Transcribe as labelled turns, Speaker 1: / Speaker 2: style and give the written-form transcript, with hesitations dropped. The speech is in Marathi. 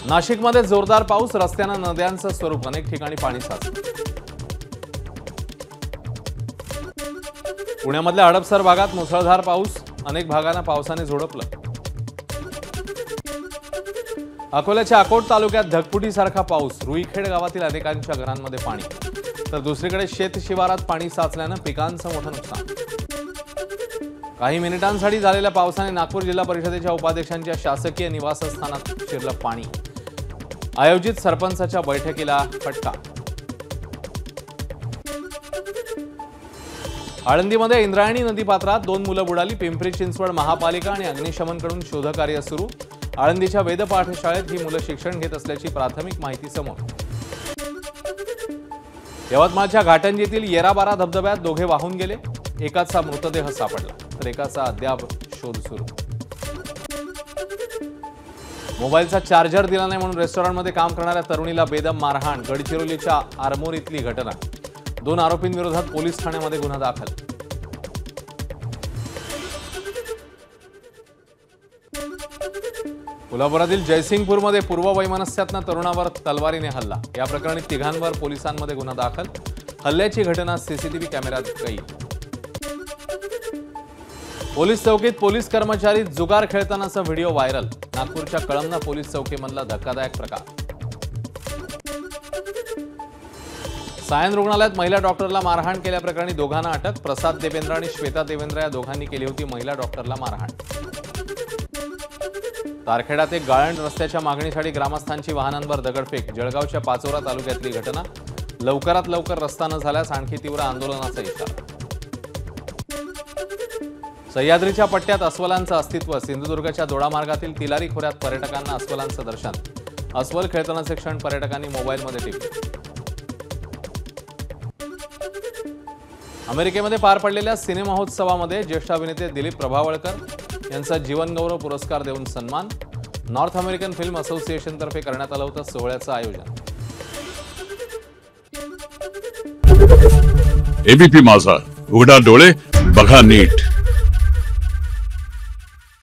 Speaker 1: नाशिकमध्ये जोरदार पाऊस, रस्त्यांना नद्यांचं स्वरूप, अनेक ठिकाणी पाणी साचलं। पुण्यामधल्या हडपसर भागात मुसळधार पाऊस, अनेक भागांना पावसाने झोडपलं। अकोल्याच्या अकोट तालुक्यात ढगफुटीसारखा पाऊस, रुईखेड गावातील अनेकांच्या घरांमध्ये पाणी, तर दुसरीकडे शेत शिवारात पाणी साचल्यानं पिकांचं मोठं नुकसान। काही मिनिटांसाठी झालेल्या पावसाने नागपूर जिल्हा परिषदेच्या उपाध्यक्षांच्या शासकीय निवासस्थानात शिरलं पाणी, आयोजित सरपंचाच्या बैठकीला फटका। आळंदीमध्ये इंद्रायणी नदीपात्रात 2 मुलं बुडाली, पिंपरी चिंचवड महापालिका आणि अग्निशमनकडून शोधकार्य सुरू। आळंदीच्या वेद पाठशाळेत ही मुलं शिक्षण घेत असल्याची प्राथमिक माहिती समोर। यवतमाळच्या घाटंजीतील येराबारा धबधब्यात दोघे वाहून गेले, एकाचा मृतदेह सापडला तर एकाचा अद्याप शोध सुरू। मोबाईलचा चार्जर दिला नाही म्हणून रेस्टॉरंटमध्ये काम करणाऱ्या तरुणीला बेदम मारहाण, गडचिरोलीच्या आरमोरीतली घटना। 2 आरोपींविरोधात पोलीस ठाण्यामध्ये गुन्हा दाखल। कोल्हापुरातील जयसिंगपूरमध्ये पूर्ववैमनस्यातनं तरुणावर तलवारीने हल्ला, या प्रकरणी 3घांवर पोलिसांमध्ये गुन्हा दाखल। हल्ल्याची घटना सीसीटीव्ही कॅमेऱ्यात कैद। पोलीस चौकीत पोलीस कर्मचारी जुगार खेळतानाचा व्हिडिओ व्हायरल, नागपूरच्या कळमना पोलीस चौकीमधला धक्कादायक प्रकार। सायन रुग्णालयात महिला डॉक्टरला मारहाण केल्याप्रकरणी 2घांना अटक, प्रसाद देवेंद्र आणि श्वेता देवेंद्र या दोघांनी केली होती महिला डॉक्टरला मारहाण। तारखेडात एक गाळण रस्त्याच्या मागणीसाठी ग्रामस्थांची वाहनांवर दगडफेक, जळगावच्या पाचोरा तालुक्यातली घटना। लवकरात लवकर रस्ता न झाल्यास आणखी तीव्र आंदोलनाचा इशारा। सह्याद्रीच्या पट्ट्यात अस्वलांचं अस्तित्व, सिंधुदुर्गच्या दोडामार्गातील तिलारी खोऱ्यात पर्यटकांना अस्वलांचं दर्शन, अस्वल खेळतानाचे क्षण पर्यटकांनी मोबाईलमध्ये टिपले। अमेरिकेमध्ये पार पडलेल्या सिनेमा महोत्सवामध्ये ज्येष्ठ अभिनेते दिलीप प्रभावळकर यांचा जीवनगौरव पुरस्कार देऊन सन्मान, नॉर्थ अमेरिकन फिल्म असोसिएशनतर्फे करण्यात आलं होतं सोहळ्याचं आयोजन।
Speaker 2: एबीपी माझा, उघडा डोळे बघा नीट।